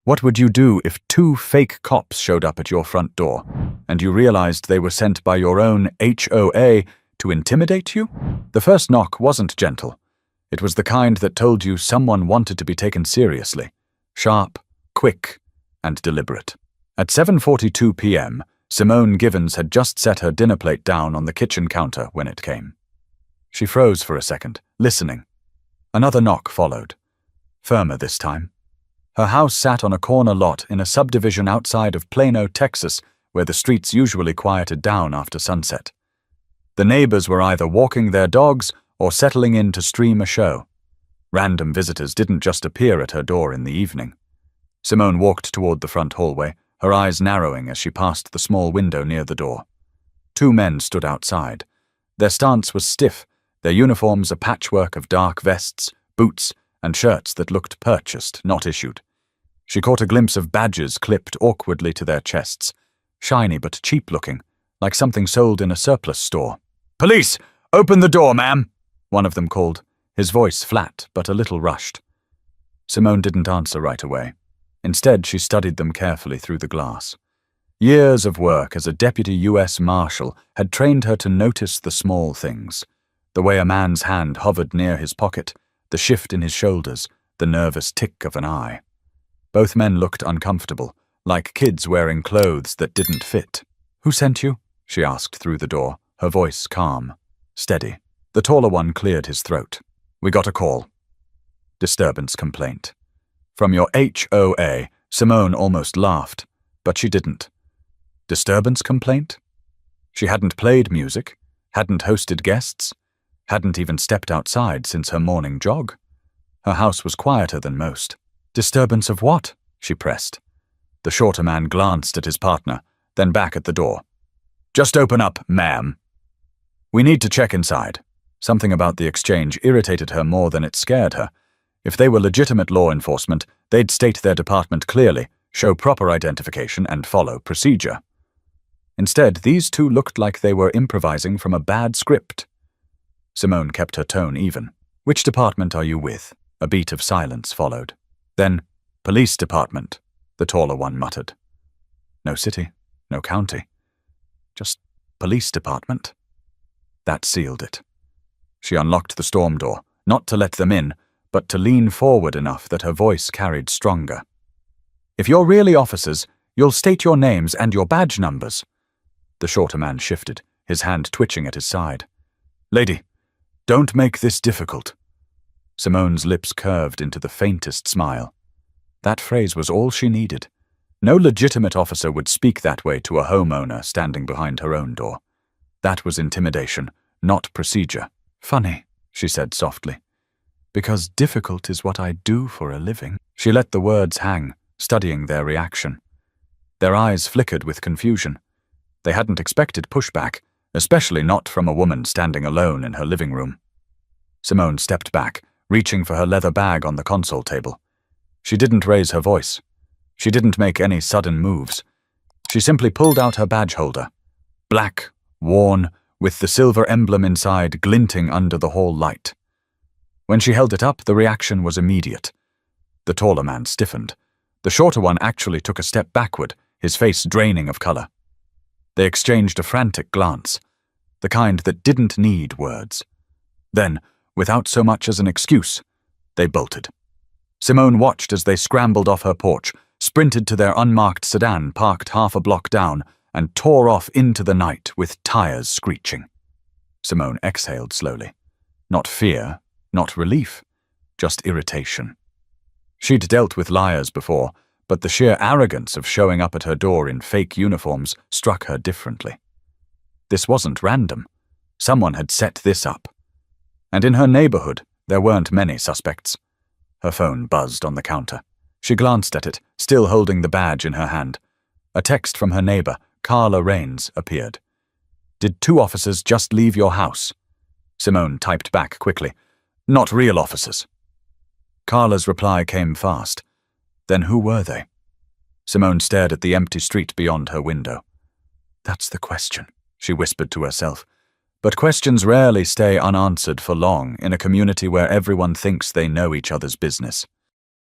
What would you do if 2 fake cops showed up at your front door, and you realized they were sent by your own HOA to intimidate you? The first knock wasn't gentle. It was the kind that told you someone wanted to be taken seriously. Sharp, quick, and deliberate. At 7:42 p.m., Simone Givens had just set her dinner plate down on the kitchen counter when it came. She froze for a second, listening. Another knock followed. Firmer this time. Her house sat on a corner lot in a subdivision outside of Plano, Texas, where the streets usually quieted down after sunset. The neighbors were either walking their dogs or settling in to stream a show. Random visitors didn't just appear at her door in the evening. Simone walked toward the front hallway, her eyes narrowing as she passed the small window near the door. 2 men stood outside. Their stance was stiff, their uniforms a patchwork of dark vests, boots, and shirts that looked purchased, not issued. She caught a glimpse of badges clipped awkwardly to their chests, shiny but cheap-looking, like something sold in a surplus store. "Police! Open the door, ma'am!" one of them called, his voice flat but a little rushed. Simone didn't answer right away. Instead, she studied them carefully through the glass. Years of work as a deputy U.S. Marshal had trained her to notice the small things, the way a man's hand hovered near his pocket, the shift in his shoulders, the nervous tick of an eye. Both men looked uncomfortable, like kids wearing clothes that didn't fit. "Who sent you?" she asked through the door, her voice calm, steady. The taller one cleared his throat. "We got a call." Disturbance complaint. From your HOA, Simone almost laughed, but she didn't. Disturbance complaint? She hadn't played music, hadn't hosted guests, hadn't even stepped outside since her morning jog. Her house was quieter than most. "Disturbance of what?" she pressed. The shorter man glanced at his partner, then back at the door. "Just open up, ma'am." "We need to check inside." Something about the exchange irritated her more than it scared her. If they were legitimate law enforcement, they'd state their department clearly, show proper identification, and follow procedure. Instead, these 2 looked like they were improvising from a bad script. Simone kept her tone even. "Which department are you with?" A beat of silence followed. Then, "Police department," the taller one muttered. "No city, no county. Just police department." That sealed it. She unlocked the storm door, not to let them in, but to lean forward enough that her voice carried stronger. "If you're really officers, you'll state your names and your badge numbers." The shorter man shifted, his hand twitching at his side. "Lady, don't make this difficult." Simone's lips curved into the faintest smile. That phrase was all she needed. No legitimate officer would speak that way to a homeowner standing behind her own door. That was intimidation, not procedure. "Funny," she said softly. "Because difficult is what I do for a living." She let the words hang, studying their reaction. Their eyes flickered with confusion. They hadn't expected pushback, especially not from a woman standing alone in her living room. Simone stepped back, reaching for her leather bag on the console table. She didn't raise her voice. She didn't make any sudden moves. She simply pulled out her badge holder. Black, worn, with the silver emblem inside glinting under the hall light. When she held it up, the reaction was immediate. The taller man stiffened. The shorter one actually took a step backward, his face draining of color. They exchanged a frantic glance, the kind that didn't need words. Then, without so much as an excuse, they bolted. Simone watched as they scrambled off her porch, sprinted to their unmarked sedan parked half a block down, and tore off into the night with tires screeching. Simone exhaled slowly. Not fear, not relief, just irritation. She'd dealt with liars before, but the sheer arrogance of showing up at her door in fake uniforms struck her differently. This wasn't random. Someone had set this up. And in her neighborhood, there weren't many suspects. Her phone buzzed on the counter. She glanced at it, still holding the badge in her hand. A text from her neighbor, Carla Rains, appeared. "Did 2 officers just leave your house?" Simone typed back quickly. "Not real officers." Carla's reply came fast. Then who were they? Simone stared at the empty street beyond her window. "That's the question," she whispered to herself. But questions rarely stay unanswered for long in a community where everyone thinks they know each other's business.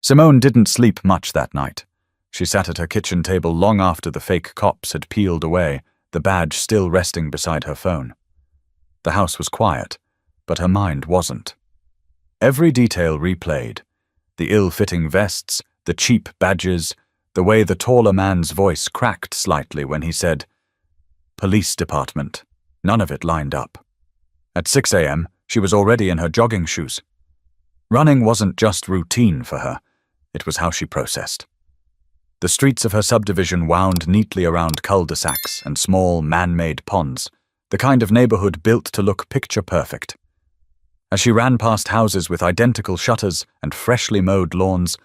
Simone didn't sleep much that night. She sat at her kitchen table long after the fake cops had peeled away, the badge still resting beside her phone. The house was quiet, but her mind wasn't. Every detail replayed. The ill-fitting vests, the cheap badges, the way the taller man's voice cracked slightly when he said, "Police department." None of it lined up. At 6 a.m., she was already in her jogging shoes. Running wasn't just routine for her, it was how she processed. The streets of her subdivision wound neatly around cul-de-sacs and small, man-made ponds, the kind of neighborhood built to look picture-perfect. As she ran past houses with identical shutters and freshly mowed lawns,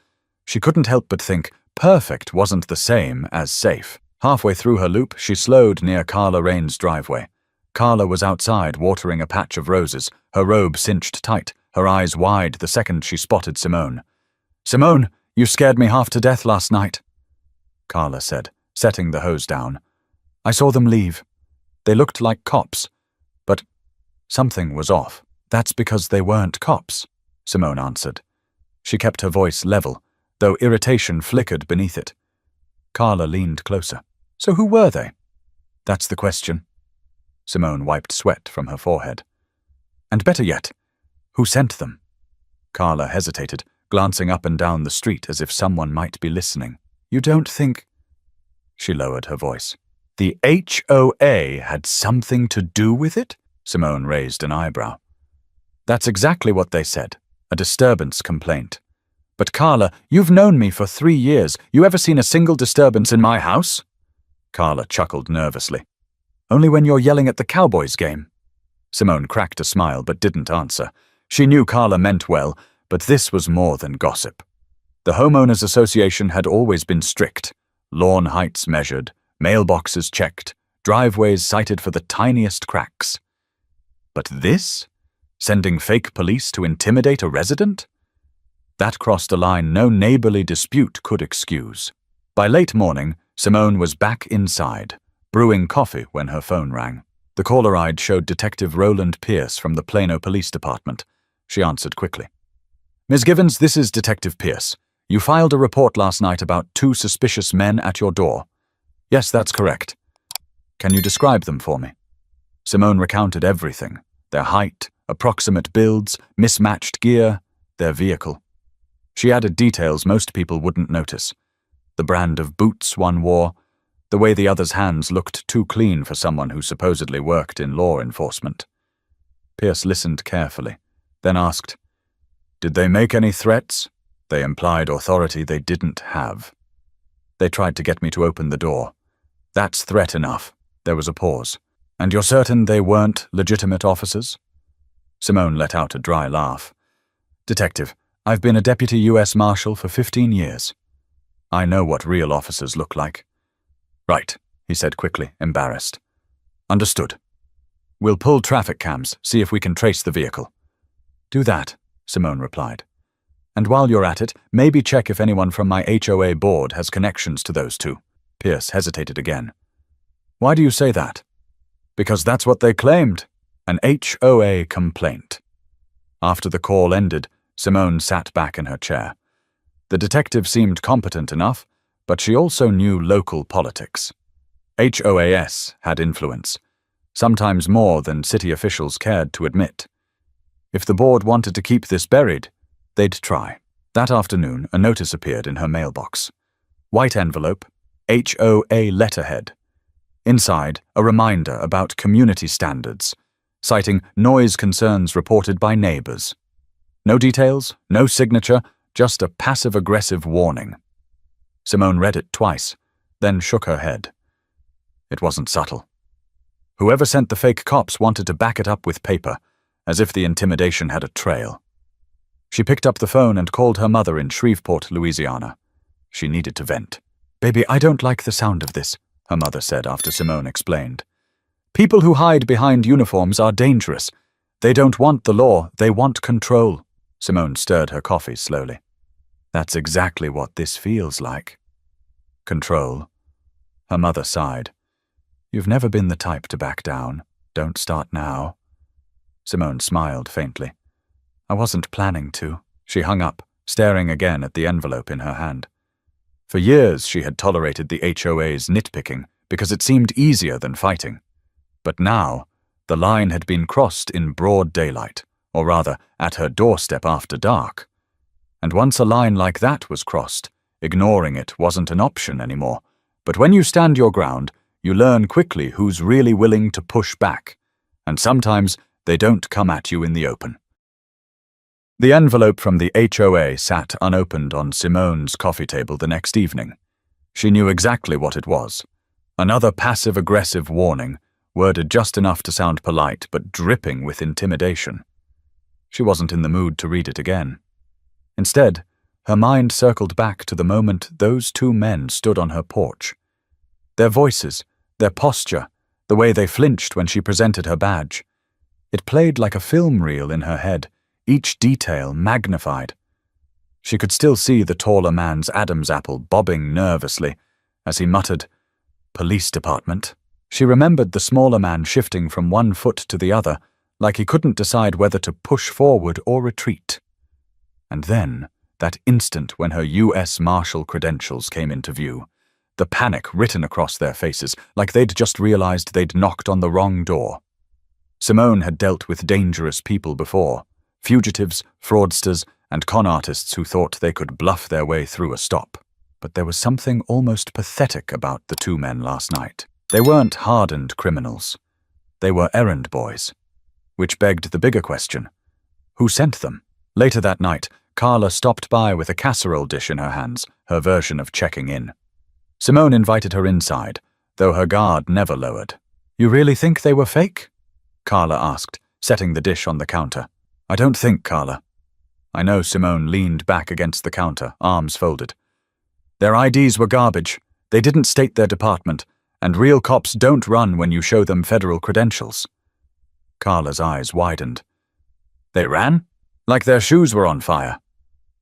she couldn't help but think perfect wasn't the same as safe. Halfway through her loop, she slowed near Carla Rain's driveway. Carla was outside watering a patch of roses, her robe cinched tight, her eyes wide the second she spotted Simone. "Simone, you scared me half to death last night," Carla said, setting the hose down. "I saw them leave. They looked like cops, but something was off." "That's because they weren't cops," Simone answered. She kept her voice level, though irritation flickered beneath it. Carla leaned closer. "So who were they?" "That's the question." Simone wiped sweat from her forehead. "And better yet, who sent them?" Carla hesitated, glancing up and down the street as if someone might be listening. "You don't think—" She lowered her voice. "The HOA had something to do with it?" Simone raised an eyebrow. "That's exactly what they said. A disturbance complaint. But Carla, you've known me for 3 years. You ever seen a single disturbance in my house?" Carla chuckled nervously. "Only when you're yelling at the Cowboys game." Simone cracked a smile but didn't answer. She knew Carla meant well, but this was more than gossip. The Homeowners Association had always been strict. Lawn heights measured, mailboxes checked, driveways cited for the tiniest cracks. But this? Sending fake police to intimidate a resident? That crossed a line no neighborly dispute could excuse. By late morning, Simone was back inside, brewing coffee when her phone rang. The caller ID showed Detective Roland Pierce from the Plano Police Department. She answered quickly. "Ms. Givens, this is Detective Pierce. You filed a report last night about 2 suspicious men at your door." "Yes, that's correct." "Can you describe them for me?" Simone recounted everything: their height, approximate builds, mismatched gear, their vehicle. She added details most people wouldn't notice. The brand of boots one wore, the way the other's hands looked too clean for someone who supposedly worked in law enforcement. Pierce listened carefully, then asked, "Did they make any threats?" "They implied authority they didn't have." "They tried to get me to open the door." "That's threat enough." There was a pause. "And you're certain they weren't legitimate officers?" Simone let out a dry laugh. "Detective, I've been a deputy U.S. Marshal for 15 years. I know what real officers look like." "Right," he said quickly, embarrassed. "Understood. We'll pull traffic cams, see if we can trace the vehicle." "Do that," Simone replied. "And while you're at it, maybe check if anyone from my HOA board has connections to those 2. Pierce hesitated again. "Why do you say that?" "Because that's what they claimed. An HOA complaint." After the call ended, Simone sat back in her chair. The detective seemed competent enough, but she also knew local politics. HOAS had influence, sometimes more than city officials cared to admit. If the board wanted to keep this buried, they'd try. That afternoon, a notice appeared in her mailbox. White envelope, HOA letterhead. Inside, a reminder about community standards, citing noise concerns reported by neighbors. No details, no signature, just a passive-aggressive warning. Simone read it twice, then shook her head. It wasn't subtle. Whoever sent the fake cops wanted to back it up with paper, as if the intimidation had a trail. She picked up the phone and called her mother in Shreveport, Louisiana. She needed to vent. "Baby, I don't like the sound of this," her mother said after Simone explained. "People who hide behind uniforms are dangerous. They don't want the law, they want control." Simone stirred her coffee slowly. "That's exactly what this feels like." "Control." Her mother sighed. "You've never been the type to back down. Don't start now." Simone smiled faintly. "I wasn't planning to." She hung up, staring again at the envelope in her hand. For years she had tolerated the HOA's nitpicking because it seemed easier than fighting. But now, the line had been crossed in broad daylight, or rather, at her doorstep after dark. And once a line like that was crossed, ignoring it wasn't an option anymore. But when you stand your ground, you learn quickly who's really willing to push back, and sometimes they don't come at you in the open. The envelope from the HOA sat unopened on Simone's coffee table the next evening. She knew exactly what it was. Another passive-aggressive warning, worded just enough to sound polite but dripping with intimidation. She wasn't in the mood to read it again. Instead, her mind circled back to the moment those two men stood on her porch. Their voices, their posture, the way they flinched when she presented her badge. It played like a film reel in her head, each detail magnified. She could still see the taller man's Adam's apple bobbing nervously as he muttered, "Police department." She remembered the smaller man shifting from one foot to the other, like he couldn't decide whether to push forward or retreat. And then, that instant when her U.S. Marshal credentials came into view, the panic written across their faces, like they'd just realized they'd knocked on the wrong door. Simone had dealt with dangerous people before, fugitives, fraudsters, and con artists who thought they could bluff their way through a stop. But there was something almost pathetic about the two men last night. They weren't hardened criminals. They were errand boys. Which begged the bigger question. Who sent them? Later that night, Carla stopped by with a casserole dish in her hands, her version of checking in. Simone invited her inside, though her guard never lowered. "You really think they were fake?" Carla asked, setting the dish on the counter. "I don't think, Carla." I know. Simone leaned back against the counter, arms folded. "Their IDs were garbage. They didn't state their department, and real cops don't run when you show them federal credentials." Carla's eyes widened. "They ran? Like their shoes were on fire."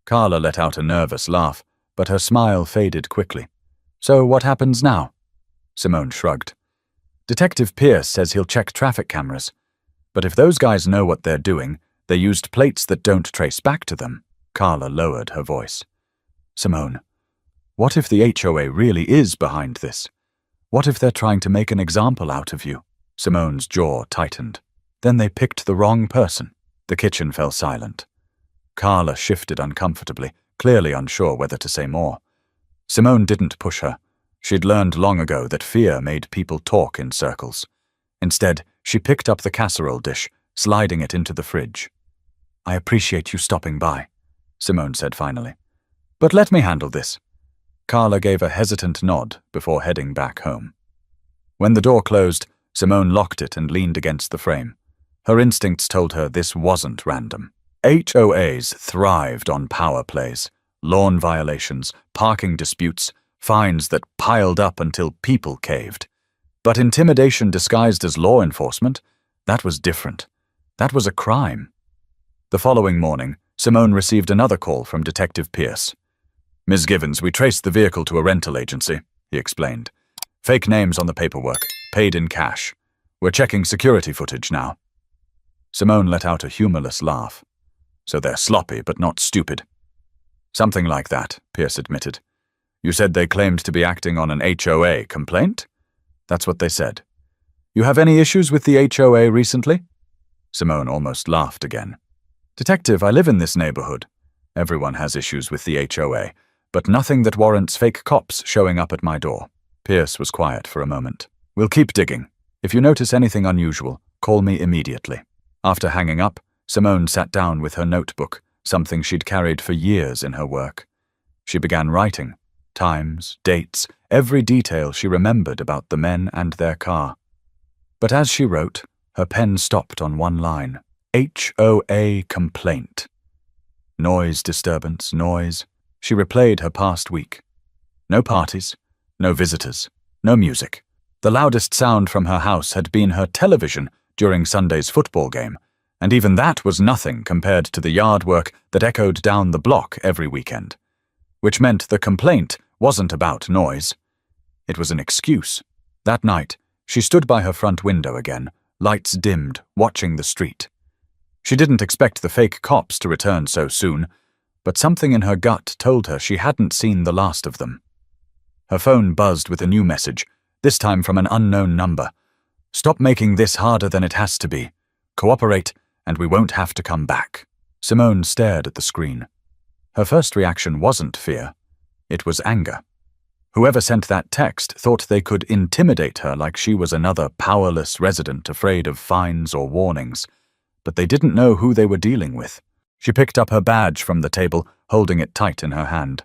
Carla let out a nervous laugh, but her smile faded quickly. "So what happens now?" Simone shrugged. "Detective Pierce says he'll check traffic cameras. But if those guys know what they're doing, they used plates that don't trace back to them." Carla lowered her voice. "Simone, what if the HOA really is behind this? What if they're trying to make an example out of you?" Simone's jaw tightened. "Then they picked the wrong person." The kitchen fell silent. Carla shifted uncomfortably, clearly unsure whether to say more. Simone didn't push her. She'd learned long ago that fear made people talk in circles. Instead, she picked up the casserole dish, sliding it into the fridge. "I appreciate you stopping by," Simone said finally. "But let me handle this." Carla gave a hesitant nod before heading back home. When the door closed, Simone locked it and leaned against the frame. Her instincts told her this wasn't random. HOAs thrived on power plays, lawn violations, parking disputes, fines that piled up until people caved. But intimidation disguised as law enforcement, that was different. That was a crime. The following morning, Simone received another call from Detective Pierce. "Ms. Givens, we traced the vehicle to a rental agency," he explained. "Fake names on the paperwork, paid in cash. We're checking security footage now." Simone let out a humorless laugh. "So they're sloppy but not stupid." "Something like that," Pierce admitted. "You said they claimed to be acting on an HOA complaint?" "That's what they said." "You have any issues with the HOA recently?" Simone almost laughed again. "Detective, I live in this neighborhood. Everyone has issues with the HOA, but nothing that warrants fake cops showing up at my door." Pierce was quiet for a moment. "We'll keep digging. If you notice anything unusual, call me immediately." After hanging up, Simone sat down with her notebook, something she'd carried for years in her work. She began writing. Times, dates, every detail she remembered about the men and their car. But as she wrote, her pen stopped on one line. HOA complaint. Noise disturbance, noise. She replayed her past week. No parties, no visitors, no music. The loudest sound from her house had been her television during Sunday's football game, and even that was nothing compared to the yard work that echoed down the block every weekend. Which meant the complaint wasn't about noise. It was an excuse. That night, she stood by her front window again, lights dimmed, watching the street. She didn't expect the fake cops to return so soon, but something in her gut told her she hadn't seen the last of them. Her phone buzzed with a new message, this time from an unknown number. "Stop making this harder than it has to be. Cooperate, and we won't have to come back." Simone stared at the screen. Her first reaction wasn't fear. It was anger. Whoever sent that text thought they could intimidate her like she was another powerless resident afraid of fines or warnings. But they didn't know who they were dealing with. She picked up her badge from the table, holding it tight in her hand.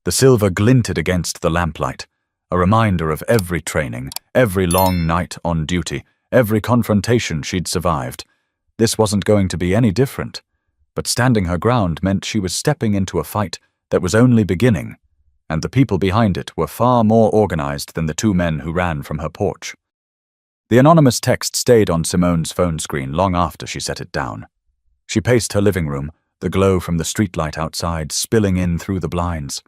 The silver glinted against the lamplight, a reminder of every training, every long night on duty, every confrontation she'd survived. This wasn't going to be any different, but standing her ground meant she was stepping into a fight that was only beginning, and the people behind it were far more organized than the two men who ran from her porch. The anonymous text stayed on Simone's phone screen long after she set it down. She paced her living room, the glow from the streetlight outside spilling in through the blinds.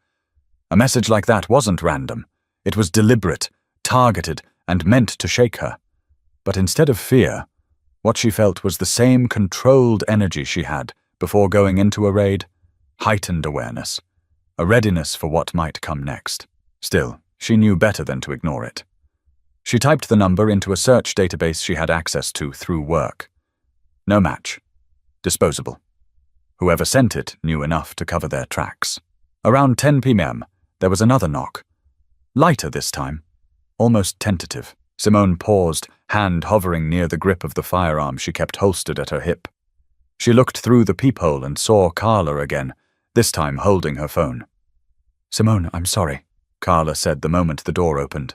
A message like that wasn't random. It was deliberate, targeted, and meant to shake her. But instead of fear, what she felt was the same controlled energy she had before going into a raid, heightened awareness, a readiness for what might come next. Still, she knew better than to ignore it. She typed the number into a search database she had access to through work. No match. Disposable. Whoever sent it knew enough to cover their tracks. Around 10 p.m., there was another knock. Lighter this time, almost tentative. Simone paused, hand hovering near the grip of the firearm she kept holstered at her hip. She looked through the peephole and saw Carla again, this time holding her phone. "Simone, I'm sorry," Carla said the moment the door opened.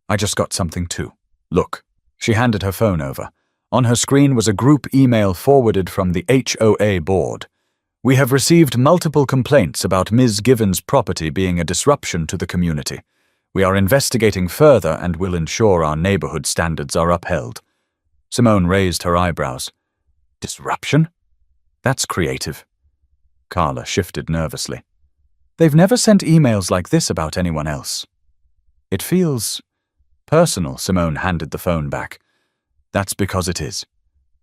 "I just got something too. Look." She handed her phone over. On her screen was a group email forwarded from the HOA board. "We have received multiple complaints about Ms. Given's property being a disruption to the community. We are investigating further and will ensure our neighborhood standards are upheld." Simone raised her eyebrows. "Disruption? That's creative." Carla shifted nervously. "They've never sent emails like this about anyone else." "It feels personal," Simone handed the phone back. "That's because it is.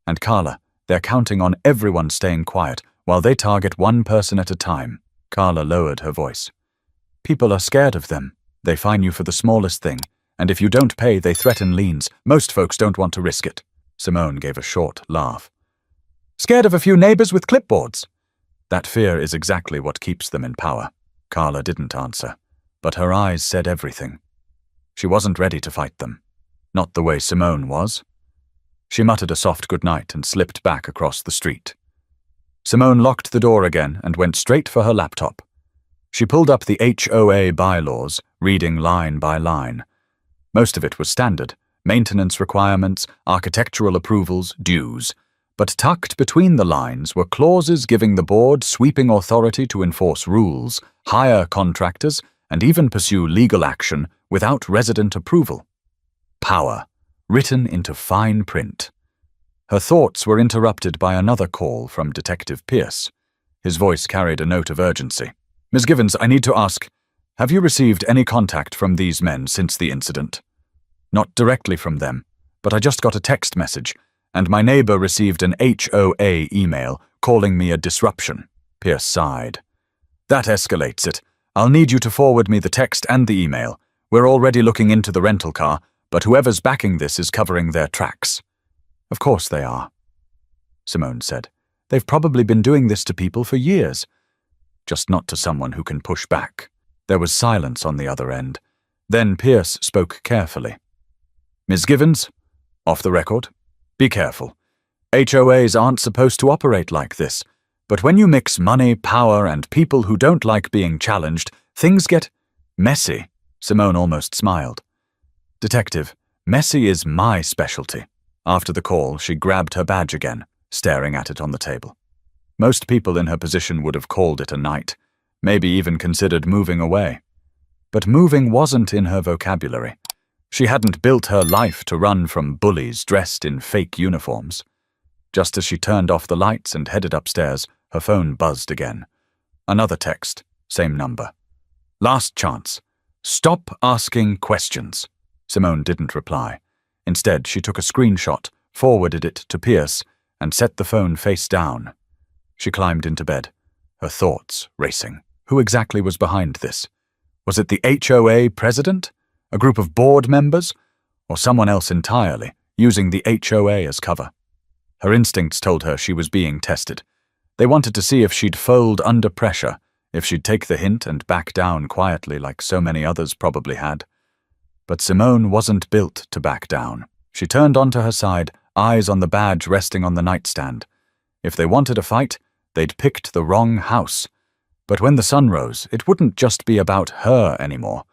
And Carla, they're counting on everyone staying quiet while they target one person at a time." Carla lowered her voice. "People are scared of them. They fine you for the smallest thing, and if you don't pay, they threaten liens. Most folks don't want to risk it." Simone gave a short laugh. "Scared of a few neighbors with clipboards?" "That fear is exactly what keeps them in power." Carla didn't answer, but her eyes said everything. She wasn't ready to fight them. Not the way Simone was. She muttered a soft goodnight and slipped back across the street. Simone locked the door again and went straight for her laptop. She pulled up the HOA bylaws, reading line by line. Most of it was standard: maintenance requirements, architectural approvals, dues. But tucked between the lines were clauses giving the board sweeping authority to enforce rules, hire contractors, and even pursue legal action without resident approval. Power, written into fine print. Her thoughts were interrupted by another call from Detective Pierce. His voice carried a note of urgency. "Ms. Givens, I need to ask, have you received any contact from these men since the incident?" "Not directly from them, but I just got a text message, and my neighbor received an HOA email calling me a disruption." Pierce sighed. "That escalates it. I'll need you to forward me the text and the email. We're already looking into the rental car, but whoever's backing this is covering their tracks." "Of course they are," Simone said. "They've probably been doing this to people for years. Just not to someone who can push back." There was silence on the other end. Then Pierce spoke carefully. "Ms. Givens, off the record, be careful. HOAs aren't supposed to operate like this, but when you mix money, power, and people who don't like being challenged, things get messy." Simone almost smiled. "Detective, messy is my specialty." After the call, she grabbed her badge again, staring at it on the table. Most people in her position would have called it a night, maybe even considered moving away. But moving wasn't in her vocabulary. She hadn't built her life to run from bullies dressed in fake uniforms. Just as she turned off the lights and headed upstairs, her phone buzzed again. Another text, same number. "Last chance. Stop asking questions." Simone didn't reply. Instead, she took a screenshot, forwarded it to Pierce, and set the phone face down. She climbed into bed, her thoughts racing. Who exactly was behind this? Was it the HOA president? A group of board members? Or someone else entirely, using the HOA as cover? Her instincts told her she was being tested. They wanted to see if she'd fold under pressure, if she'd take the hint and back down quietly like so many others probably had. But Simone wasn't built to back down. She turned onto her side, eyes on the badge resting on the nightstand. If they wanted a fight, they'd picked the wrong house. But when the sun rose, it wouldn't just be about her anymore,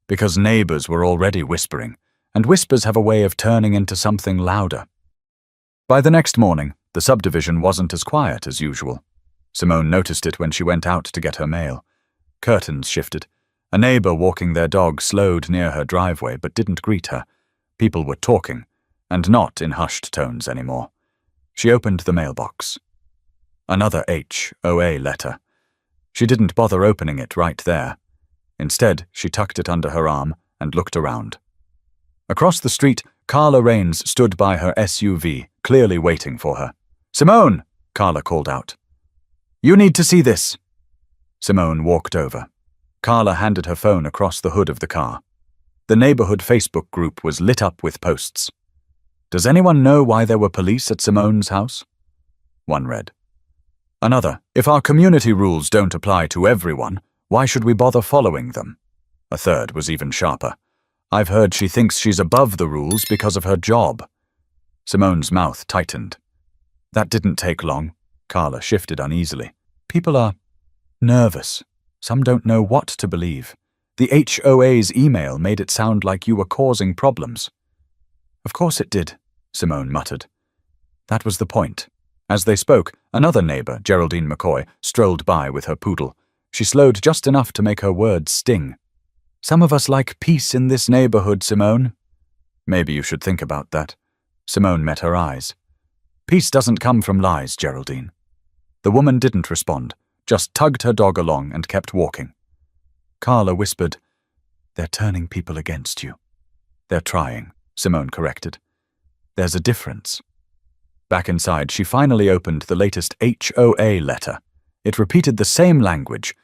because neighbors were already whispering, and whispers have a way of turning into something louder. By the next morning, the subdivision wasn't as quiet as usual. Simone noticed it when she went out to get her mail. Curtains shifted. A neighbor walking their dog slowed near her driveway but didn't greet her. People were talking, and not in hushed tones anymore. She opened the mailbox. Another HOA letter. She didn't bother opening it right there. Instead, she tucked it under her arm and looked around. Across the street, Carla Rains stood by her SUV, clearly waiting for her. "Simone!" Carla called out. "You need to see this." Simone walked over. Carla handed her phone across the hood of the car. The neighborhood Facebook group was lit up with posts. "Does anyone know why there were police at Simone's house?" One read. Another, "If our community rules don't apply to everyone, why should we bother following them?" A third was even sharper. "I've heard she thinks she's above the rules because of her job." Simone's mouth tightened. That didn't take long. Carla shifted uneasily. "People are nervous. Some don't know what to believe. The HOA's email made it sound like you were causing problems." "Of course it did," Simone muttered. That was the point. As they spoke, another neighbor, Geraldine McCoy, strolled by with her poodle. She slowed just enough to make her words sting. "Some of us like peace in this neighborhood, Simone." "Maybe you should think about that." Simone met her eyes. "Peace doesn't come from lies, Geraldine." The woman didn't respond, just tugged her dog along and kept walking. Carla whispered, "They're turning people against you." "They're trying," Simone corrected. "There's a difference." Back inside, she finally opened the latest HOA letter. It repeated the same language: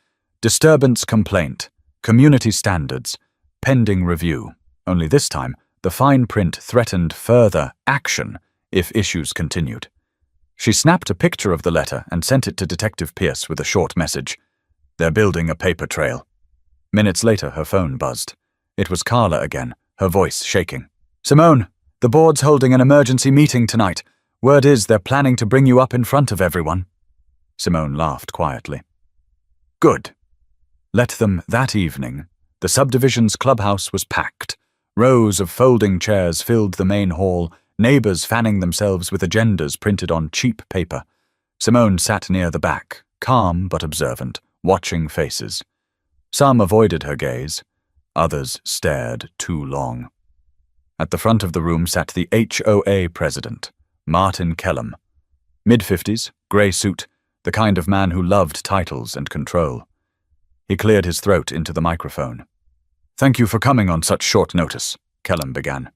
disturbance complaint, community standards, pending review. Only this time, the fine print threatened further action if issues continued. She snapped a picture of the letter and sent it to Detective Pierce with a short message. "They're building a paper trail." Minutes later, her phone buzzed. It was Carla again, her voice shaking. "Simone, the board's holding an emergency meeting tonight. Word is they're planning to bring you up in front of everyone." Simone laughed quietly. Good. Let them that evening. The subdivision's clubhouse was packed. Rows of folding chairs filled the main hall, neighbors fanning themselves with agendas printed on cheap paper. Simone sat near the back, calm but observant, watching faces. Some avoided her gaze. Others stared too long. At the front of the room sat the HOA president, Martin Kellum. Mid-50s, grey suit, the kind of man who loved titles and control. He cleared his throat into the microphone. "Thank you for coming on such short notice," Kellum began.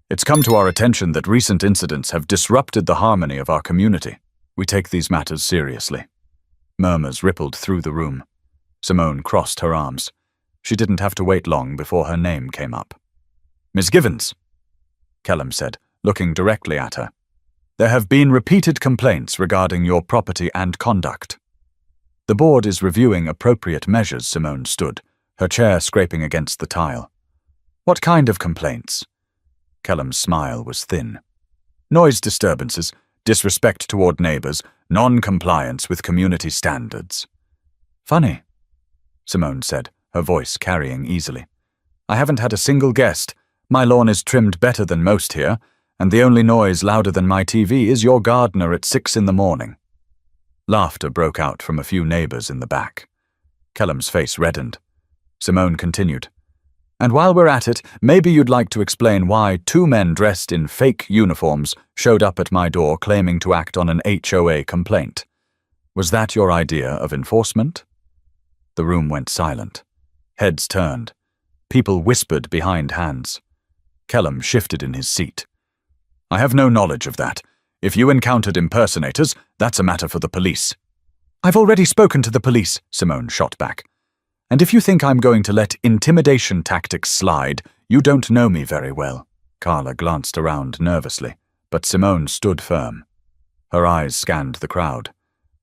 "It's come to our attention that recent incidents have disrupted the harmony of our community. We take these matters seriously." Murmurs rippled through the room. Simone crossed her arms. She didn't have to wait long before her name came up. "Miss Givens," Kellum said, looking directly at her. "There have been repeated complaints regarding your property and conduct." "The board is reviewing appropriate measures," Simone stood, her chair scraping against the tile. "What kind of complaints?" Kellum's smile was thin. "Noise disturbances, disrespect toward neighbors, non-compliance with community standards." "Funny," Simone said, her voice carrying easily. "I haven't had a single guest. My lawn is trimmed better than most here, and the only noise louder than my TV is your gardener at 6 a.m. Laughter broke out from a few neighbors in the back. Kellum's face reddened. Simone continued. "And while we're at it, maybe you'd like to explain why 2 men dressed in fake uniforms showed up at my door claiming to act on an HOA complaint. Was that your idea of enforcement?" The room went silent. Heads turned. People whispered behind hands. Kellum shifted in his seat. "I have no knowledge of that. If you encountered impersonators, that's a matter for the police." "I've already spoken to the police," Simone shot back. And if you think I'm going to let intimidation tactics slide, you don't know me very well. Carla glanced around nervously, but Simone stood firm. Her eyes scanned the crowd.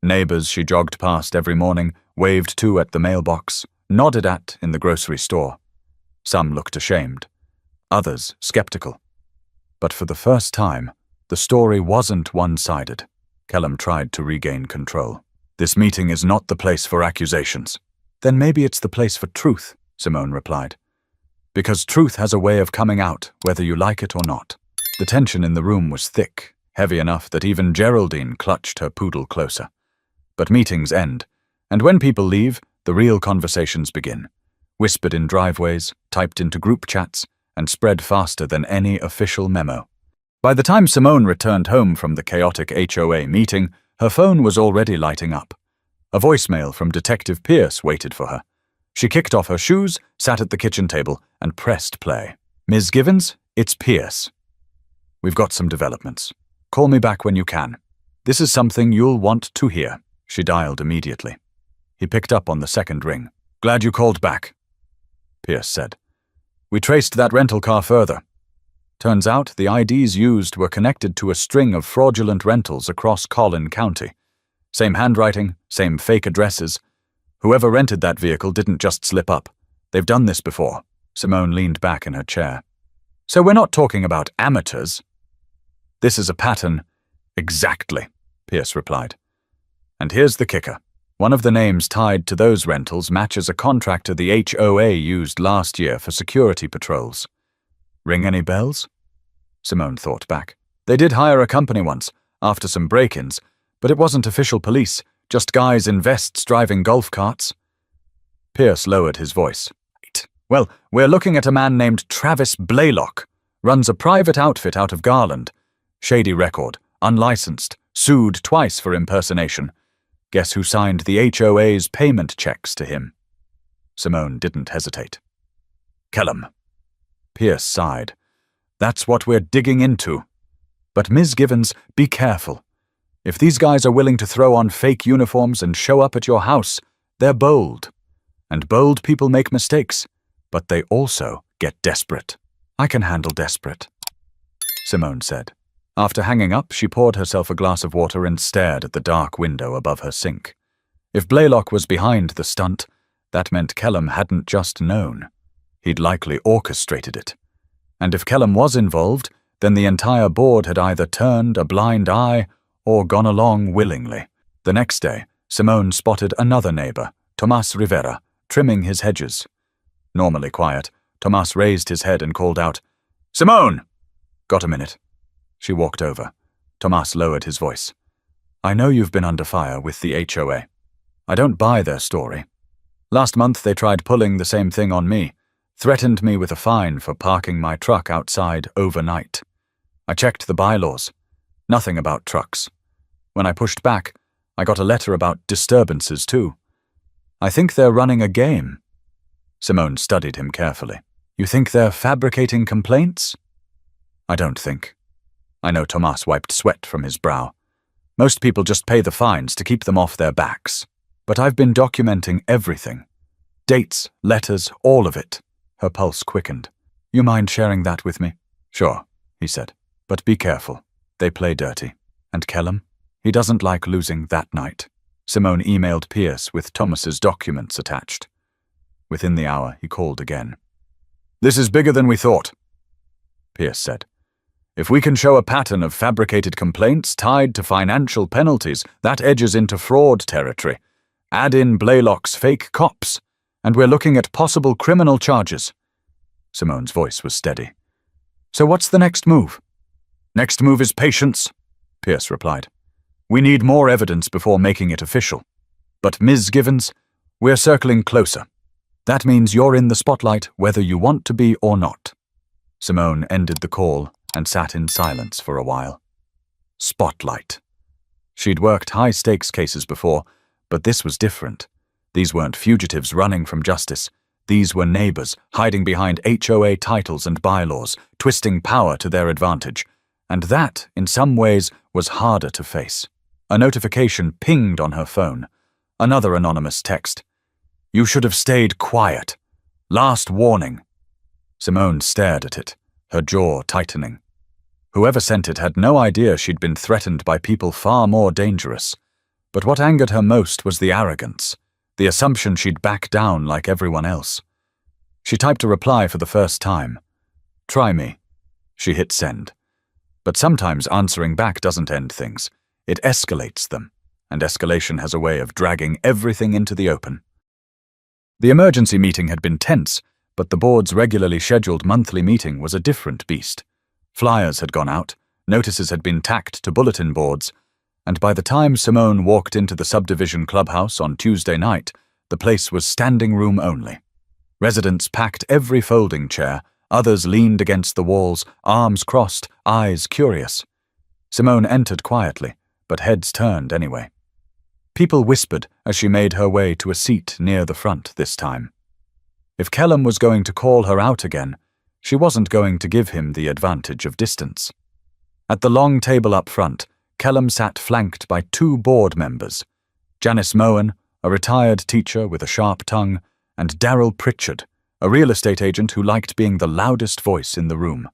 Neighbors she jogged past every morning, waved to at the mailbox, nodded at in the grocery store. Some looked ashamed, others skeptical. But for the first time, the story wasn't one-sided. Kellum tried to regain control. This meeting is not the place for accusations. Then maybe it's the place for truth, Simone replied. Because truth has a way of coming out, whether you like it or not. The tension in the room was thick, heavy enough that even Geraldine clutched her poodle closer. But meetings end, and when people leave, the real conversations begin. Whispered in driveways, typed into group chats, and spread faster than any official memo. By the time Simone returned home from the chaotic HOA meeting, her phone was already lighting up. A voicemail from Detective Pierce waited for her. She kicked off her shoes, sat at the kitchen table, and pressed play. Ms. Givens, it's Pierce. We've got some developments. Call me back when you can. This is something you'll want to hear. She dialed immediately. He picked up on the second ring. Glad you called back, Pierce said. We traced that rental car further. Turns out the IDs used were connected to a string of fraudulent rentals across Collin County. Same handwriting, same fake addresses. Whoever rented that vehicle didn't just slip up. They've done this before. Simone leaned back in her chair. So we're not talking about amateurs. This is a pattern. Exactly, Pierce replied. And here's the kicker. One of the names tied to those rentals matches a contractor the HOA used last year for security patrols. Ring any bells? Simone thought back. They did hire a company once, after some break-ins, but it wasn't official police, just guys in vests driving golf carts. Pierce lowered his voice. Right. Well, we're looking at a man named Travis Blaylock. Runs a private outfit out of Garland. Shady record, unlicensed, sued twice for impersonation. Guess who signed the HOA's payment checks to him? Simone didn't hesitate. Kellum. Pierce sighed. That's what we're digging into. But Ms. Givens, be careful. If these guys are willing to throw on fake uniforms and show up at your house, they're bold. And bold people make mistakes, but they also get desperate. I can handle desperate, Simone said. After hanging up, she poured herself a glass of water and stared at the dark window above her sink. If Blaylock was behind the stunt, that meant Kellum hadn't just known. He'd likely orchestrated it. And if Kellum was involved, then the entire board had either turned a blind eye or gone along willingly. The next day, Simone spotted another neighbor, Tomas Rivera, trimming his hedges. Normally quiet, Tomas raised his head and called out, Simone! Got a minute. She walked over. Tomas lowered his voice. I know you've been under fire with the HOA. I don't buy their story. Last month they tried pulling the same thing on me, threatened me with a fine for parking my truck outside overnight. I checked the bylaws. Nothing about trucks. When I pushed back, I got a letter about disturbances too. I think they're running a game. Simone studied him carefully. You think they're fabricating complaints? I don't think. I know Tomas wiped sweat from his brow. Most people just pay the fines to keep them off their backs. But I've been documenting everything. Dates, letters, all of it. Her pulse quickened. You mind sharing that with me? Sure, he said. But be careful. They play dirty. And Kellum? He doesn't like losing that night. Simone emailed Pierce with Thomas's documents attached. Within the hour, he called again. This is bigger than we thought, Pierce said. If we can show a pattern of fabricated complaints tied to financial penalties, that edges into fraud territory. Add in Blaylock's fake cops, and we're looking at possible criminal charges. Simone's voice was steady. So what's the next move? Next move is patience, Pierce replied. We need more evidence before making it official. But Ms. Givens, we're circling closer. That means you're in the spotlight whether you want to be or not. Simone ended the call and sat in silence for a while. Spotlight. She'd worked high-stakes cases before, but this was different. These weren't fugitives running from justice. These were neighbors hiding behind HOA titles and bylaws, twisting power to their advantage. And that, in some ways, was harder to face. A notification pinged on her phone. Another anonymous text. You should have stayed quiet. Last warning. Simone stared at it, her jaw tightening. Whoever sent it had no idea she'd been threatened by people far more dangerous. But what angered her most was the arrogance, the assumption she'd back down like everyone else. She typed a reply for the first time. Try me. She hit send. But sometimes answering back doesn't end things. It escalates them, and escalation has a way of dragging everything into the open. The emergency meeting had been tense, but the board's regularly scheduled monthly meeting was a different beast. Flyers had gone out, notices had been tacked to bulletin boards, and by the time Simone walked into the subdivision clubhouse on Tuesday night, the place was standing room only. Residents packed every folding chair, others leaned against the walls, arms crossed, eyes curious. Simone entered quietly, but heads turned anyway. People whispered as she made her way to a seat near the front this time. If Kellum was going to call her out again, she wasn't going to give him the advantage of distance. At the long table up front, Kellum sat flanked by two board members, Janice Moen, a retired teacher with a sharp tongue, and Daryl Pritchard, a real estate agent who liked being the loudest voice in the room.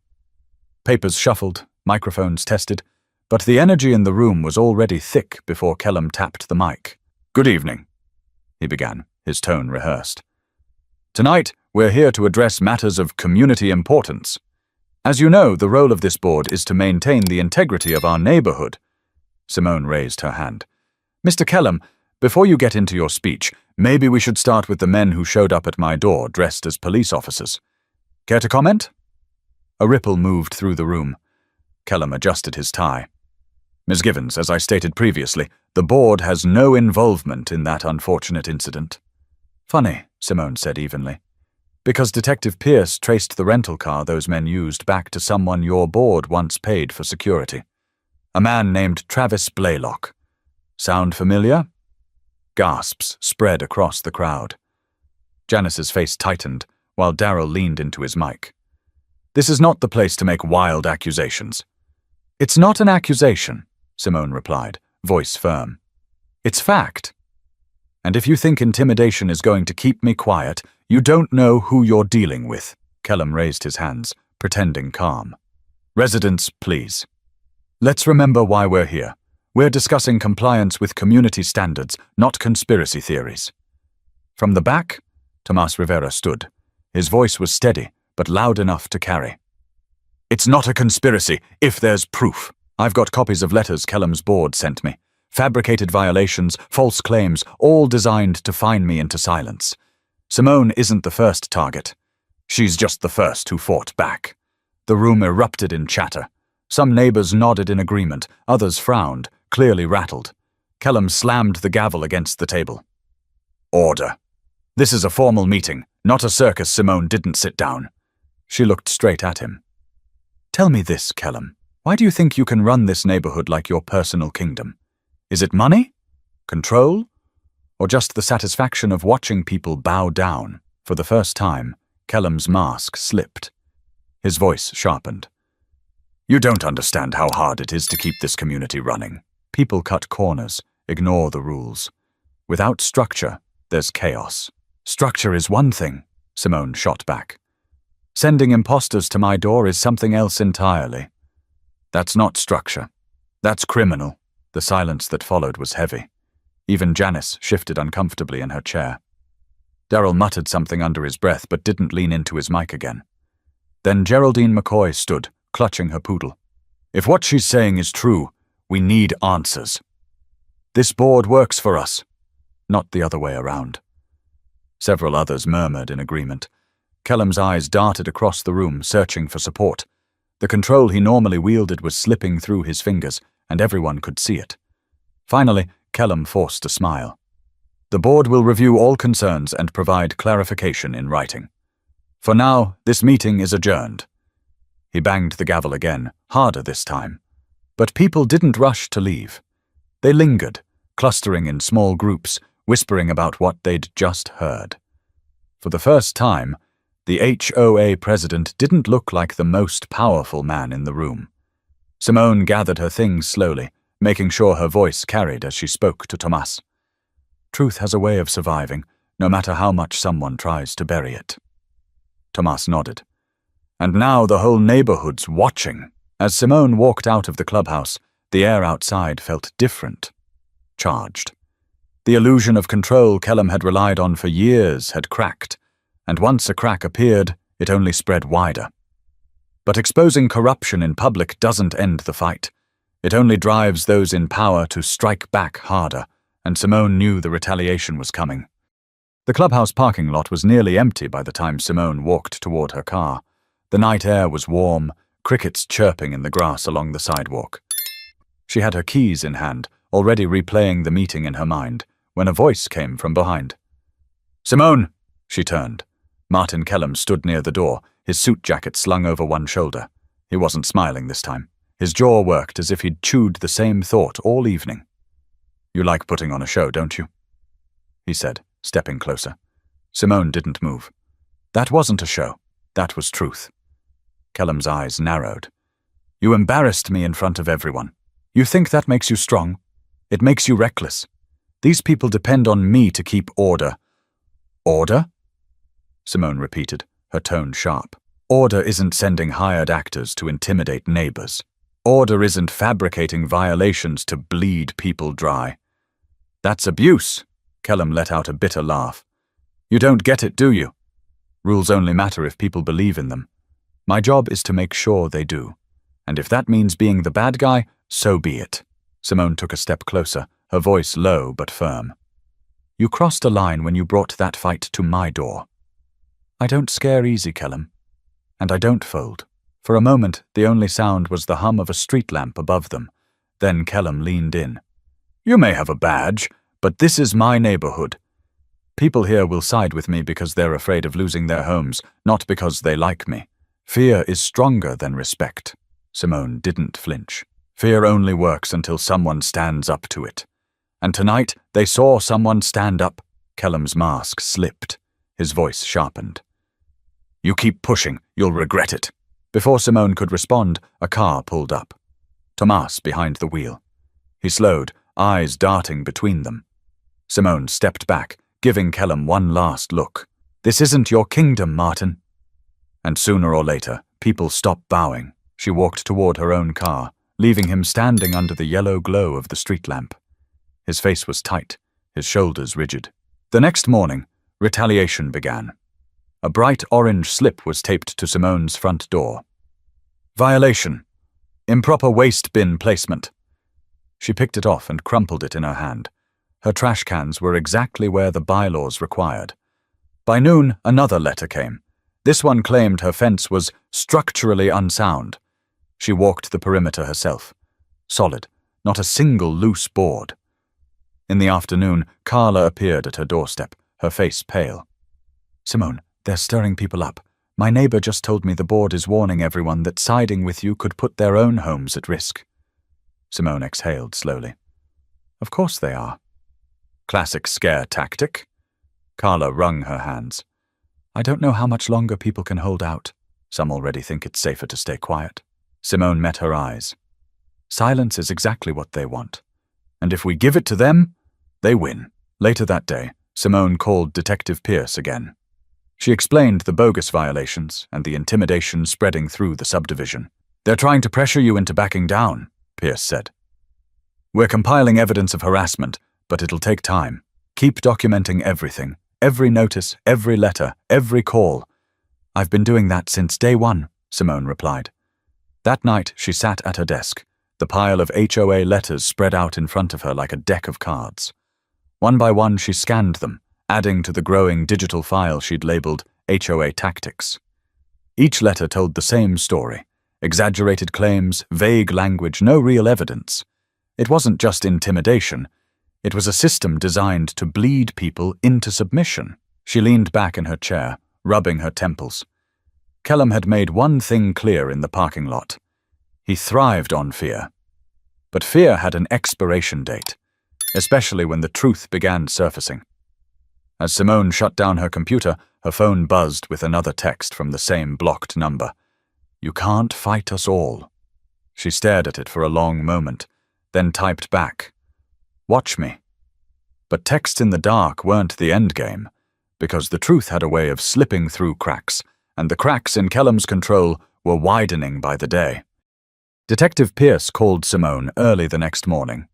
Papers shuffled, microphones tested, but the energy in the room was already thick before Kellum tapped the mic. "Good evening," he began, his tone rehearsed. "Tonight, we're here to address matters of community importance. As you know, the role of this board is to maintain the integrity of our neighborhood." Simone raised her hand. "Mr. Kellum, before you get into your speech, maybe we should start with the men who showed up at my door dressed as police officers. Care to comment?" A ripple moved through the room. Kellum adjusted his tie. "Ms. Givens, as I stated previously, the board has no involvement in that unfortunate incident." "Funny," Simone said evenly. "Because Detective Pierce traced the rental car those men used back to someone your board once paid for security. A man named Travis Blaylock. Sound familiar?" Gasps spread across the crowd. Janice's face tightened, while Daryl leaned into his mic. "This is not the place to make wild accusations." "It's not an accusation," Simone replied, voice firm. "It's fact. And if you think intimidation is going to keep me quiet, you don't know who you're dealing with." Kellum raised his hands, pretending calm. "Residents, please. Let's remember why we're here. We're discussing compliance with community standards, not conspiracy theories." From the back, Tomas Rivera stood. His voice was steady, but loud enough to carry. "It's not a conspiracy, if there's proof. I've got copies of letters Kellum's board sent me. Fabricated violations, false claims, all designed to fine me into silence. Simone isn't the first target. She's just the first who fought back." The room erupted in chatter. Some neighbors nodded in agreement, others frowned, clearly rattled. Kellum slammed the gavel against the table. "Order. This is a formal meeting, not a circus." Simone didn't sit down. She looked straight at him. "Tell me this, Kellum. Why do you think you can run this neighborhood like your personal kingdom? Is it money? Control? Or just the satisfaction of watching people bow down?" For the first time, Kellum's mask slipped. His voice sharpened. "You don't understand how hard it is to keep this community running. People cut corners, ignore the rules. Without structure, there's chaos." "Structure is one thing," Simone shot back. "Sending imposters to my door is something else entirely." "That's not structure. That's criminal." The silence that followed was heavy. Even Janice shifted uncomfortably in her chair. Daryl muttered something under his breath but didn't lean into his mic again. Then Geraldine McCoy stood, clutching her poodle. "If what she's saying is true, we need answers. This board works for us, not the other way around." Several others murmured in agreement. Kellum's eyes darted across the room, searching for support. The control he normally wielded was slipping through his fingers, and everyone could see it. Finally, Kellum forced a smile. "The board will review all concerns and provide clarification in writing. For now, this meeting is adjourned." He banged the gavel again, harder this time. But people didn't rush to leave. They lingered, clustering in small groups, whispering about what they'd just heard. For the first time, the HOA president didn't look like the most powerful man in the room. Simone gathered her things slowly, making sure her voice carried as she spoke to Tomas. "Truth has a way of surviving, no matter how much someone tries to bury it. Tomas nodded. And now the whole neighborhood's watching. As Simone walked out of the clubhouse, the air outside felt different, charged. The illusion of control Kellum had relied on for years had cracked, and once a crack appeared, it only spread wider. But exposing corruption in public doesn't end the fight. It only drives those in power to strike back harder, and Simone knew the retaliation was coming. The clubhouse parking lot was nearly empty by the time Simone walked toward her car. The night air was warm, crickets chirping in the grass along the sidewalk. She had her keys in hand, already replaying the meeting in her mind, when a voice came from behind. "Simone!" She turned. Martin Kellum stood near the door, his suit jacket slung over one shoulder. He wasn't smiling this time. His jaw worked as if he'd chewed the same thought all evening. "You like putting on a show, don't you?" he said, stepping closer. Simone didn't move. That wasn't a show. That was truth. Kellum's eyes narrowed. "You embarrassed me in front of everyone. You think that makes you strong? It makes you reckless. These people depend on me to keep order." "Order?" Simone repeated, her tone sharp. "Order isn't sending hired actors to intimidate neighbors. Order isn't fabricating violations to bleed people dry." "That's abuse," Kellum let out a bitter laugh. "You don't get it, do you? Rules only matter if people believe in them. My job is to make sure they do. And if that means being the bad guy, so be it." Simone took a step closer, her voice low but firm. "You crossed a line when you brought that fight to my door. I don't scare easy, Kellum. And I don't fold." For a moment, the only sound was the hum of a street lamp above them. Then Kellum leaned in. "You may have a badge, but this is my neighborhood. People here will side with me because they're afraid of losing their homes, not because they like me. Fear is stronger than respect." Simone didn't flinch. Fear only works until someone stands up to it. And tonight, they saw someone stand up. Kellum's mask slipped. His voice sharpened. "You keep pushing, you'll regret it." Before Simone could respond, a car pulled up. Tomas behind the wheel. He slowed, eyes darting between them. Simone stepped back, giving Kellum one last look. "This isn't your kingdom, Martin." And sooner or later, people stopped bowing. She walked toward her own car, leaving him standing under the yellow glow of the street lamp. His face was tight, his shoulders rigid. The next morning, retaliation began. A bright orange slip was taped to Simone's front door. "Violation. Improper waste bin placement." She picked it off and crumpled it in her hand. Her trash cans were exactly where the bylaws required. By noon, another letter came. This one claimed her fence was structurally unsound. She walked the perimeter herself. Solid, not a single loose board. In the afternoon, Carla appeared at her doorstep, her face pale. "Simone, they're stirring people up. My neighbor just told me the board is warning everyone that siding with you could put their own homes at risk." Simone exhaled slowly. "Of course they are." "Classic scare tactic." Carla wrung her hands. "I don't know how much longer people can hold out. Some already think it's safer to stay quiet." Simone met her eyes. "Silence is exactly what they want. And if we give it to them, they win." Later that day, Simone called Detective Pierce again. She explained the bogus violations and the intimidation spreading through the subdivision. "They're trying to pressure you into backing down," Pierce said. "We're compiling evidence of harassment, but it'll take time. Keep documenting everything. Every notice, every letter, every call." "I've been doing that since day one," Simone replied. That night, she sat at her desk, the pile of HOA letters spread out in front of her like a deck of cards. One by one, she scanned them, adding to the growing digital file she'd labeled HOA Tactics. Each letter told the same story. Exaggerated claims, vague language, no real evidence. It wasn't just intimidation. It was a system designed to bleed people into submission. She leaned back in her chair, rubbing her temples. Kellum had made one thing clear in the parking lot. He thrived on fear. But fear had an expiration date, especially when the truth began surfacing. As Simone shut down her computer, her phone buzzed with another text from the same blocked number. "You can't fight us all." She stared at it for a long moment, then typed back, "Watch me." But texts in the dark weren't the endgame. because the truth had a way of slipping through cracks, and the cracks in Kellum's control were widening by the day. Detective Pierce called Simone early the next morning.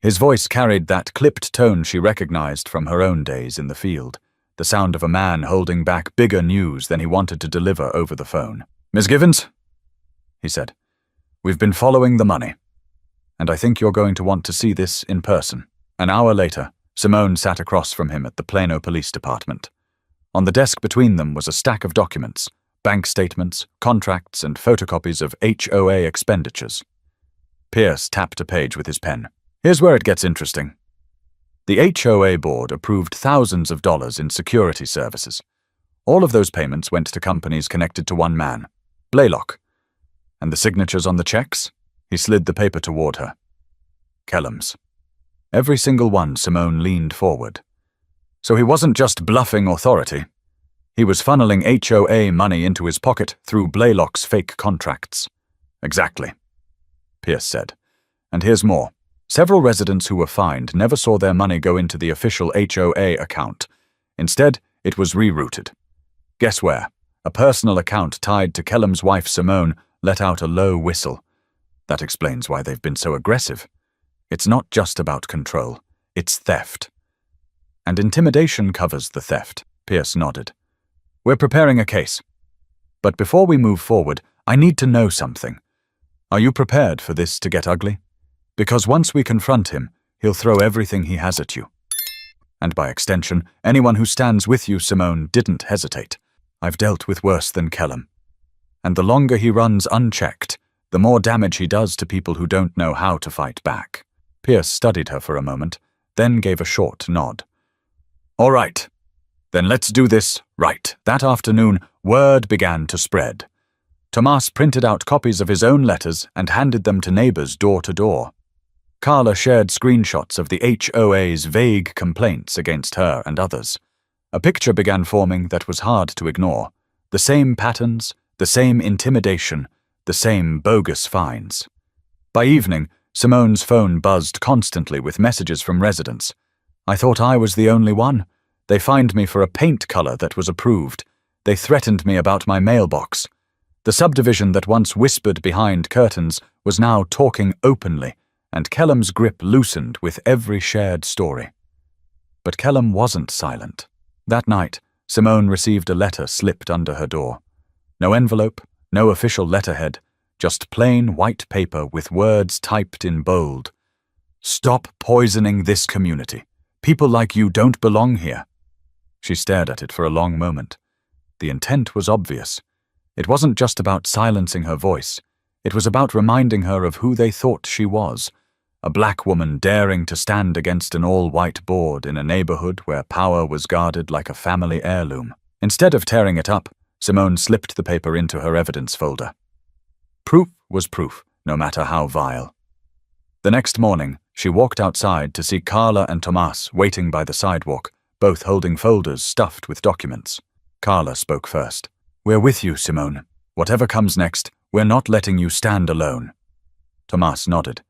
His voice carried that clipped tone she recognized from her own days in the field, the sound of a man holding back bigger news than he wanted to deliver over the phone. "Miss Givens," he said, "we've been following the money, and I think you're going to want to see this in person." An hour later, Simone sat across from him at the Plano Police Department. On the desk between them was a stack of documents, bank statements, contracts, and photocopies of HOA expenditures. Pierce tapped a page with his pen. "Here's where it gets interesting. The HOA board approved thousands of dollars in security services. All of those payments went to companies connected to one man, Blaylock. And the signatures on the checks?" He slid the paper toward her. "Kellum's. Every single one." Simone leaned forward. "So he wasn't just bluffing authority. He was funneling HOA money into his pocket through Blaylock's fake contracts." "Exactly," Pierce said. "And here's more. Several residents who were fined never saw their money go into the official HOA account. Instead, it was rerouted. Guess where? A personal account tied to Kellum's wife Simone let out a low whistle. That explains why they've been so aggressive. It's not just about control, it's theft. And intimidation covers the theft." Pierce nodded. "We're preparing a case. But before we move forward, I need to know something. Are you prepared for this to get ugly? Because once we confront him, he'll throw everything he has at you. And by extension, anyone who stands with you." Simone didn't hesitate. "I've dealt with worse than Kellum. And the longer he runs unchecked, the more damage he does to people who don't know how to fight back." Pierce studied her for a moment, then gave a short nod. "All right. Then let's do this right." That afternoon, word began to spread. Tomas printed out copies of his own letters and handed them to neighbors door to door. Carla shared screenshots of the HOA's vague complaints against her and others. A picture began forming that was hard to ignore. The same patterns, the same intimidation, the same bogus fines. By evening, Simone's phone buzzed constantly with messages from residents. "I thought I was the only one. They fined me for a paint color that was approved. They threatened me about my mailbox." The subdivision that once whispered behind curtains was now talking openly, and Kellum's grip loosened with every shared story. But Kellum wasn't silent. That night, Simone received a letter slipped under her door. No envelope, no official letterhead, just plain white paper with words typed in bold. "Stop poisoning this community. People like you don't belong here." She stared at it for a long moment. The intent was obvious. It wasn't just about silencing her voice. It was about reminding her of who they thought she was. A black woman daring to stand against an all-white board in a neighborhood where power was guarded like a family heirloom. Instead of tearing it up, Simone slipped the paper into her evidence folder. Proof was proof, no matter how vile. The next morning, she walked outside to see Carla and Tomas waiting by the sidewalk, both holding folders stuffed with documents. Carla spoke first. "We're with you, Simone. Whatever comes next, we're not letting you stand alone." Tomas nodded.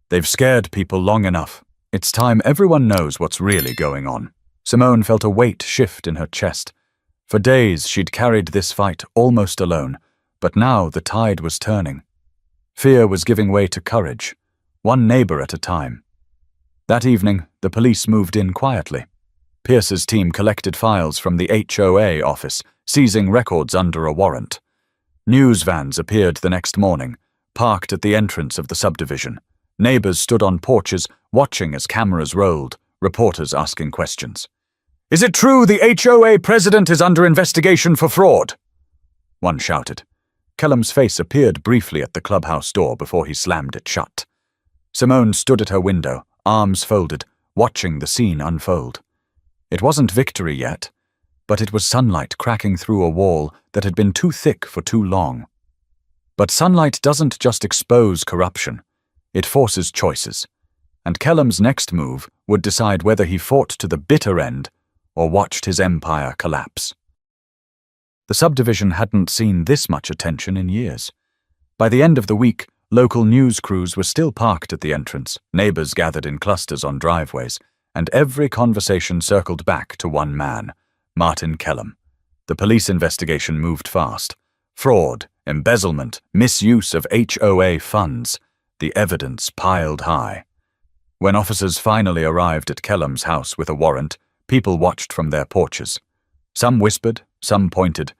"They've scared people long enough. It's time everyone knows what's really going on." Simone felt a weight shift in her chest. For days, she'd carried this fight almost alone, but now the tide was turning. Fear was giving way to courage, one neighbor at a time. That evening, the police moved in quietly. Pierce's team collected files from the HOA office, seizing records under a warrant. News vans appeared the next morning, parked at the entrance of the subdivision. Neighbors stood on porches, watching as cameras rolled, reporters asking questions. "Is it true the HOA president is under investigation for fraud?" one shouted. Kellum's face appeared briefly at the clubhouse door before he slammed it shut. Simone stood at her window, arms folded, watching the scene unfold. It wasn't victory yet, but it was sunlight cracking through a wall that had been too thick for too long. But sunlight doesn't just expose corruption, it forces choices, and Kellum's next move would decide whether he fought to the bitter end or watched his empire collapse. The subdivision hadn't seen this much attention in years. By the end of the week, local news crews were still parked at the entrance, neighbors gathered in clusters on driveways, and every conversation circled back to one man, Martin Kellum. The police investigation moved fast. Fraud, embezzlement, misuse of HOA funds. The evidence piled high. When officers finally arrived at Kellum's house with a warrant, people watched from their porches. Some whispered, some pointed,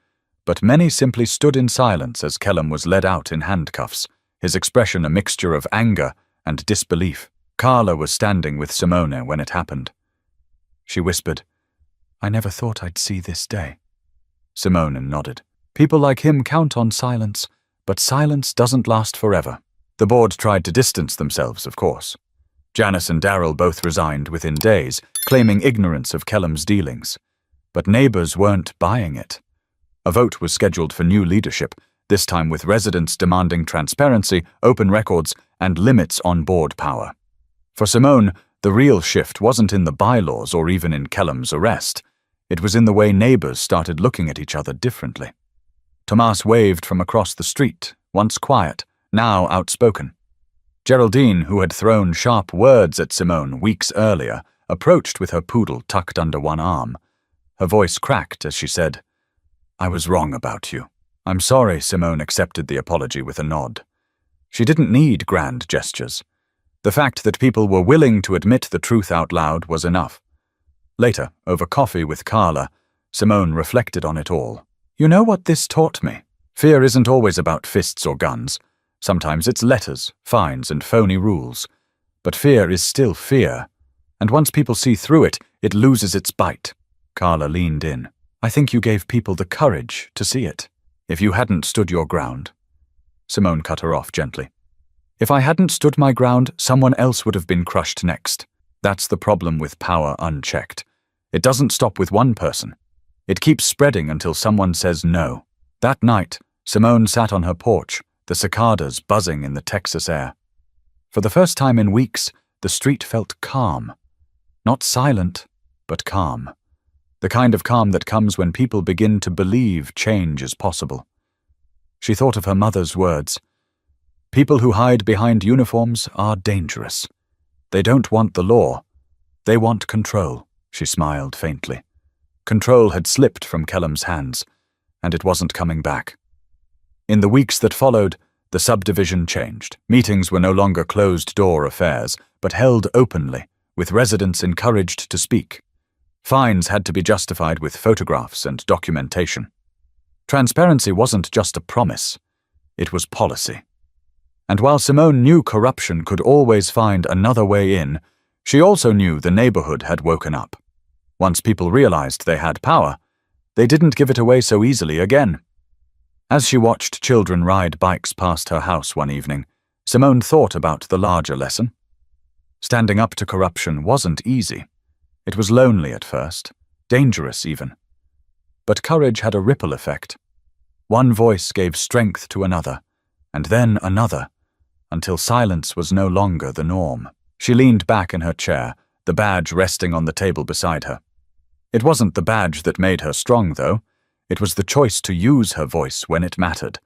but many simply stood in silence as Kellum was led out in handcuffs, his expression a mixture of anger and disbelief. Carla was standing with Simone when it happened. She whispered, "I never thought I'd see this day." Simone nodded. People like him count on silence, but silence doesn't last forever. The board tried to distance themselves, of course. Janice and Darryl both resigned within days, claiming ignorance of Kellum's dealings. But neighbors weren't buying it. A vote was scheduled for new leadership, this time with residents demanding transparency, open records, and limits on board power. For Simone, the real shift wasn't in the bylaws or even in Kellum's arrest. It was in the way neighbors started looking at each other differently. Tomas waved from across the street, once quiet, now outspoken. Geraldine, who had thrown sharp words at Simone weeks earlier, approached with her poodle tucked under one arm. Her voice cracked as she said, "I was wrong about you." "I'm sorry," Simone accepted the apology with a nod. She didn't need grand gestures. The fact that people were willing to admit the truth out loud was enough. Later, over coffee with Carla, Simone reflected on it all. "You know what this taught me? Fear isn't always about fists or guns. Sometimes it's letters, fines, and phony rules. But fear is still fear, and once people see through it, it loses its bite." Carla leaned in. "I think you gave people the courage to see it. If you hadn't stood your ground..." Simone cut her off gently. "If I hadn't stood my ground, someone else would have been crushed next. That's the problem with power unchecked. It doesn't stop with one person. It keeps spreading until someone says no." That night, Simone sat on her porch, the cicadas buzzing in the Texas air. For the first time in weeks, the street felt calm. Not silent, but calm. The kind of calm that comes when people begin to believe change is possible. She thought of her mother's words. "People who hide behind uniforms are dangerous. They don't want the law. They want control." She smiled faintly. Control had slipped from Kellum's hands, and it wasn't coming back. In the weeks that followed, the subdivision changed. Meetings were no longer closed-door affairs, but held openly, with residents encouraged to speak. Fines had to be justified with photographs and documentation. Transparency wasn't just a promise, it was policy. And while Simone knew corruption could always find another way in, she also knew the neighborhood had woken up. Once people realized they had power, they didn't give it away so easily again. As she watched children ride bikes past her house one evening, Simone thought about the larger lesson. Standing up to corruption wasn't easy. It was lonely at first, dangerous even. But courage had a ripple effect. One voice gave strength to another, and then another, until silence was no longer the norm. She leaned back in her chair, the badge resting on the table beside her. It wasn't the badge that made her strong, though. It was the choice to use her voice when it mattered.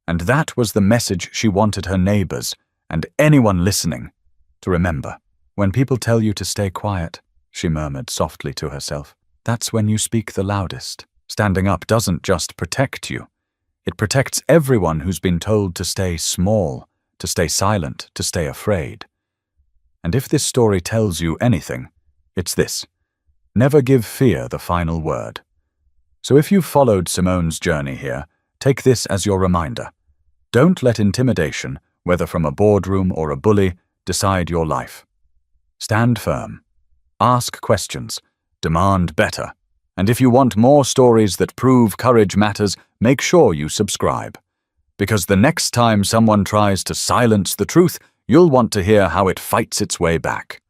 And that was the message she wanted her neighbors, and anyone listening, to remember. "When people tell you to stay quiet," she murmured softly to herself, "that's when you speak the loudest." Standing up doesn't just protect you. It protects everyone who's been told to stay small, to stay silent, to stay afraid. And if this story tells you anything, it's this: never give fear the final word. So if you've followed Simone's journey here, take this as your reminder. Don't let intimidation, whether from a boardroom or a bully, decide your life. Stand firm. Ask questions. Demand better. And if you want more stories that prove courage matters, make sure you subscribe. Because the next time someone tries to silence the truth, you'll want to hear how it fights its way back.